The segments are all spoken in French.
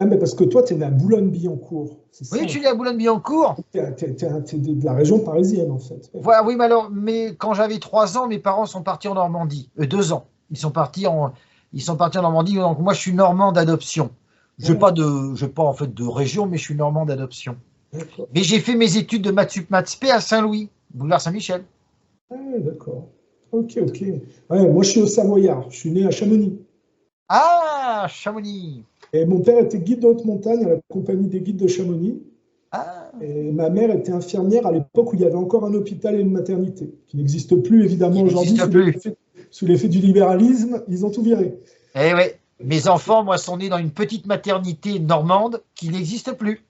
Ah, mais parce que toi, tu es né à Boulogne-Billancourt, c'est Oui, ça? je suis né à Boulogne-Billancourt. T'es de la région parisienne, en fait. Ouais. Voilà, oui, mais alors, mais quand j'avais 3 ans, mes parents sont partis en Normandie. 2 ans. Ils sont partis en Normandie. Donc moi, je suis normand d'adoption. Ah, J'ai pas en fait de région, mais je suis normand d'adoption. d'accord. Mais j'ai fait mes études de maths sup maths spé à Saint-Louis, boulevard Saint-Michel. Ah, d'accord. Ok, ok. Ouais, moi, je suis au Savoyard. Je suis né à Chamonix. Ah, Chamonix. Et mon père était guide de haute montagne à la compagnie des guides de Chamonix. Ah, Et ma mère était infirmière à l'époque où il y avait encore un hôpital et une maternité, qui n'existe plus évidemment qui aujourd'hui n'existe plus. sous l'effet du libéralisme. Ils ont tout viré. Eh oui, mes enfants, moi, sont nés dans une petite maternité normande qui n'existe plus.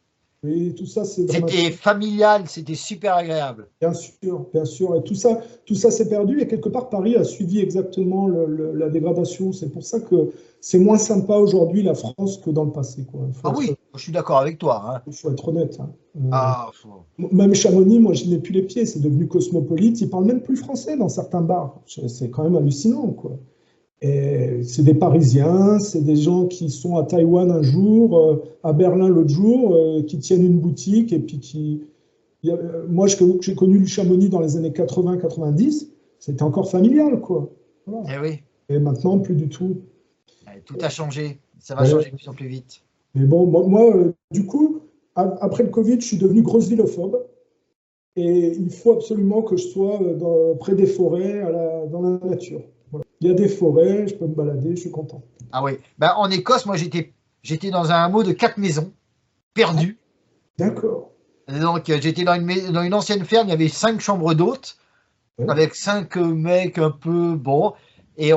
Et tout ça, c'est dramatique. C'était familial, c'était super agréable. Bien sûr, bien sûr. Et tout ça s'est perdu. Et quelque part, Paris a suivi exactement la dégradation. C'est pour ça que c'est moins sympa aujourd'hui la France que dans le passé, quoi. Ah oui, je suis d'accord avec toi, hein. Faut être honnête, hein. Ah, Même Chamonix, moi, je n'ai plus les pieds. C'est devenu cosmopolite. Ils parlent même plus français dans certains bars. C'est quand même hallucinant, quoi. Et c'est des Parisiens, c'est des gens qui sont à Taïwan un jour, à Berlin l'autre jour, qui tiennent une boutique et puis qui. Moi, j'ai connu le Chamonix dans les années 80-90, c'était encore familial, quoi. Voilà. eh oui, Et maintenant, plus du tout. tout a changé. Ça va Ouais. changer de plus en plus vite. Mais bon, du coup, après le Covid, je suis devenu grosse-villophobe. Et il faut absolument que je sois près des forêts, dans la nature. Voilà. Il y a des forêts, je peux me balader, je suis content. Ah oui. Ben, en Écosse, moi, j'étais dans un hameau de 4 maisons, perdues. D'accord. Donc, j'étais dans une ancienne ferme, il y avait 5 chambres d'hôtes, Ouais. avec 5 mecs un peu bons. Et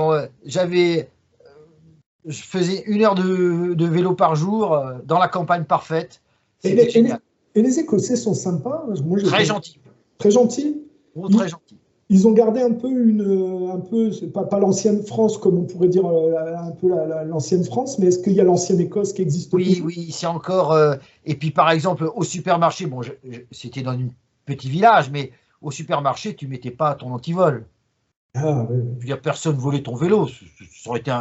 je faisais 1 heure de vélo par jour dans la campagne parfaite. Et C'était génial. et les Écossais sont sympas. Moi, j'ai Très pas gentil. très gentils. Oh, Ils, très gentil. ils ont gardé un peu c'est pas l'ancienne France comme on pourrait dire un peu l'ancienne France, mais est-ce qu'il y a l'ancienne Écosse qui existe Oui, toujours? oui, c'est encore. Et puis, par exemple, au supermarché, bon, c'était dans un petit village, mais au supermarché, tu mettais pas ton antivol. Ah, oui, Je veux oui. dire, personne volait ton vélo. Ça aurait été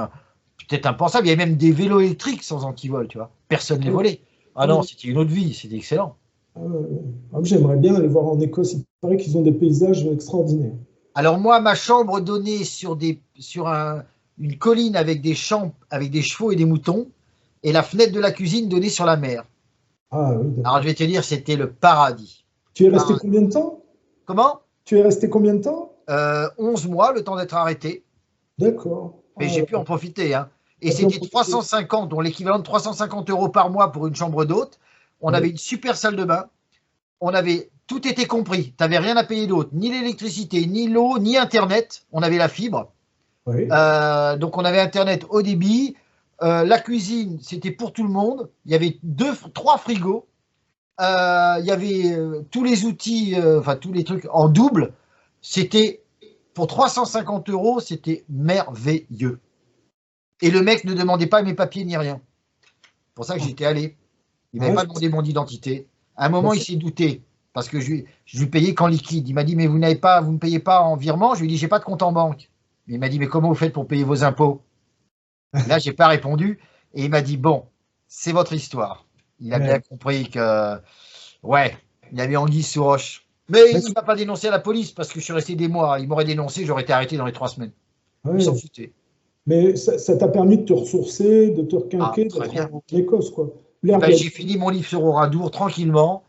peut-être impensable. Il y avait même des vélos électriques sans antivol, tu vois. Personne ne les volait. Ah non, Ah, c'était une autre vie, c'était excellent. ah, j'aimerais bien aller voir en Écosse. Il paraît qu'ils ont des paysages extraordinaires. Alors moi, ma chambre donnait une colline avec des champs, avec des chevaux et des moutons, et la fenêtre de la cuisine donnait sur la mer. Ah oui, Alors d'accord. je vais te dire, c'était le paradis. Tu es resté Paradis. combien de temps? Comment? Tu es resté combien de temps? 11 mois, le temps d'être arrêté, D'accord. mais Ah, j'ai pu en profiter, hein. Et t'as pu en c'était profiter. 350, dont l'équivalent de 350 euros par mois pour une chambre d'hôte. On Ouais. avait une super salle de bain. Tout était compris. Tu n'avais rien à payer d'autre, ni l'électricité, ni l'eau, ni Internet. On avait la fibre. Ouais. Donc on avait Internet haut débit. La cuisine, c'était pour tout le monde. Il y avait 3 frigos. Il y avait tous les outils, enfin tous les trucs en double. C'était pour 350 euros, c'était merveilleux. Et le mec ne demandait pas mes papiers ni rien. C'est pour ça que j'étais allé. Il m'avait Ah, pas demandé mon identité. À un bah, moment, il s'est douté parce que je lui payais qu'en liquide. Il m'a dit mais vous ne me payez pas en virement. Je lui ai dit j'ai pas de compte en banque. Il m'a dit mais comment vous faites pour payer vos impôts? Et là, j'ai pas répondu et il m'a dit bon, c'est votre histoire. Il a bien ouais. compris que ouais, il y avait anguille sous roche. Mais il D'accord. m'a pas dénoncé à la police parce que je suis resté des mois. Il m'aurait dénoncé, j'aurais été arrêté dans les 3 semaines. Il s'en Ouais. foutait. Mais ça t'a permis de te ressourcer, de te Ah, requinquer, très d'être bien. en Écosse, quoi. Et L'air de ben, la j'ai fini mon livre sur Oradour tranquillement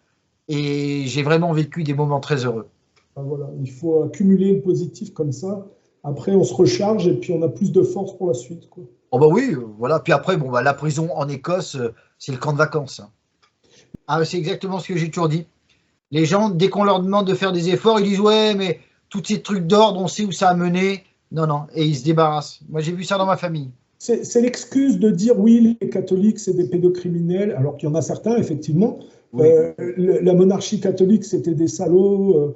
et j'ai vraiment vécu des moments très heureux. voilà. Il faut accumuler le positif comme ça. Après, on se recharge et puis on a plus de force pour la suite, quoi. Oh bah oui, voilà. Puis après, bon, bah, la prison en Écosse, c'est le camp de vacances, hein. Ah, c'est exactement ce que j'ai toujours dit. Les gens, dès qu'on leur demande de faire des efforts, ils disent ouais, mais tous ces trucs d'ordre, on sait où ça a mené. Non, non, et ils se débarrassent. Moi, j'ai vu ça dans ma famille. C'est l'excuse de dire oui, les catholiques, c'est des pédocriminels, alors qu'il y en a certains, effectivement. Oui, La monarchie catholique, c'était des salauds,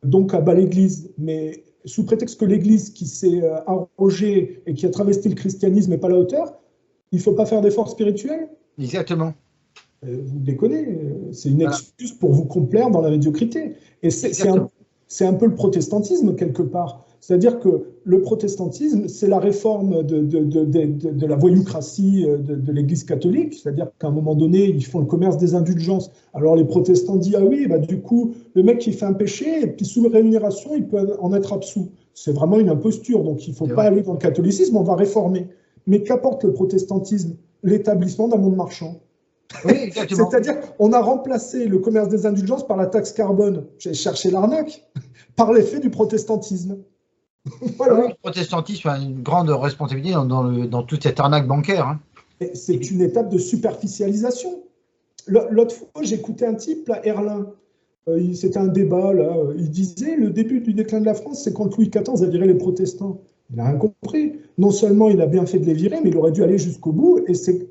donc à bas l'Église. Mais sous prétexte que l'Église qui s'est arrogée et qui a travesti le christianisme n'est pas à la hauteur, il ne faut pas faire d'efforts spirituels. exactement. Vous déconnez, c'est une Voilà, excuse pour vous complaire dans la médiocrité. Et exactement. c'est un peu le protestantisme, quelque part. C'est-à-dire que le protestantisme, c'est la réforme de la voyoucratie de l'Église catholique, c'est-à-dire qu'à un moment donné, ils font le commerce des indulgences. Alors les protestants disent, ah oui, bah, du coup, le mec qui fait un péché, et puis sous rémunération, il peut en être absous. C'est vraiment une imposture, donc il ne faut pas aller dans le catholicisme, on va réformer. Mais qu'apporte le protestantisme? L'établissement d'un monde marchand. Oui, exactement. C'est-à-dire qu'on a remplacé le commerce des indulgences par la taxe carbone. J'ai cherché l'arnaque, par l'effet du protestantisme. Voilà. Oui, le protestantisme a une grande responsabilité dans toute cette arnaque bancaire. Hein. C'est une étape de superficialisation. L'autre fois, j'écoutais un type, là, Erlin. C'était un débat, là. Il disait le début du déclin de la France, c'est quand Louis XIV a viré les protestants. Il n'a rien compris. Non seulement il a bien fait de les virer, mais il aurait dû aller jusqu'au bout et ses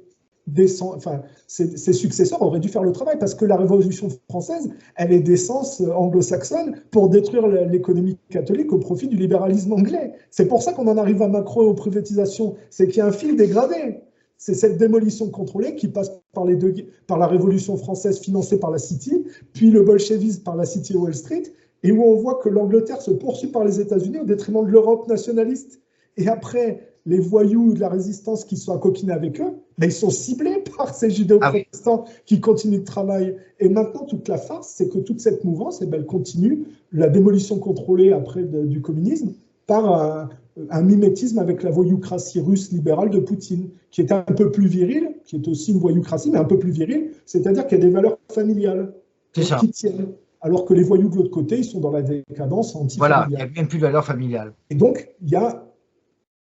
successeurs auraient dû faire le travail parce que la Révolution française, elle est d'essence anglo-saxonne pour détruire l'économie catholique au profit du libéralisme anglais. C'est pour ça qu'on en arrive à Macron et aux privatisations. C'est qu'il y a un fil dégradé. C'est cette démolition contrôlée qui passe par la Révolution française financée par la City, puis le bolchevisme par la City Wall Street, et où on voit que l'Angleterre se poursuit par les États-Unis au détriment de l'Europe nationaliste. Et après, les voyous de la résistance qui sont accoquinés avec eux, ben ils sont ciblés par ces judéo-protestants qui continuent de travailler. Et maintenant, toute la farce, c'est que toute cette mouvance, elle continue, la démolition contrôlée après du communisme, par un mimétisme avec la voyoucratie russe libérale de Poutine, qui est un peu plus virile, qui est aussi une voyoucratie, mais un peu plus virile, c'est-à-dire qu'il y a des valeurs familiales qui tiennent. Alors que les voyous de l'autre côté, ils sont dans la décadence anti-familiale. Voilà, il n'y a même plus de valeurs familiales. Et donc, il y a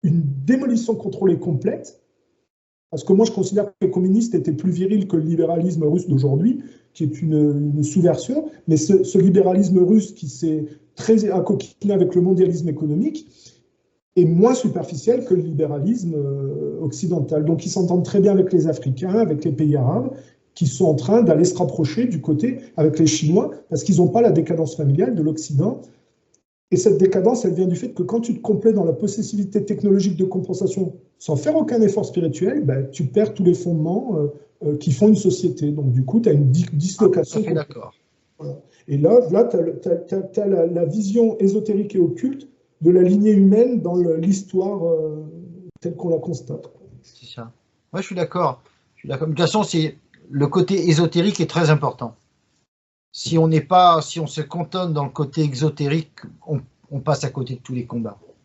une démolition contrôlée complète, parce que moi je considère que les communistes étaient plus virils que le libéralisme russe d'aujourd'hui, qui est une sous-version, mais ce libéralisme russe qui s'est très accoquiné avec le mondialisme économique est moins superficiel que le libéralisme occidental. Donc ils s'entendent très bien avec les Africains, avec les pays arabes, qui sont en train d'aller se rapprocher du côté avec les Chinois, parce qu'ils n'ont pas la décadence familiale de l'Occident. Et cette décadence, elle vient du fait que quand tu te complais dans la possessivité technologique de compensation sans faire aucun effort spirituel, ben, tu perds tous les fondements qui font une société. Donc du coup, tu as une dislocation. Ah, d'accord. Voilà. Et là tu as la vision ésotérique et occulte de la lignée humaine dans l'histoire telle qu'on la constate. C'est ça. Moi, je suis d'accord. De toute façon, le côté ésotérique est très important. Si on se cantonne dans le côté exotérique, on passe à côté de tous les combats.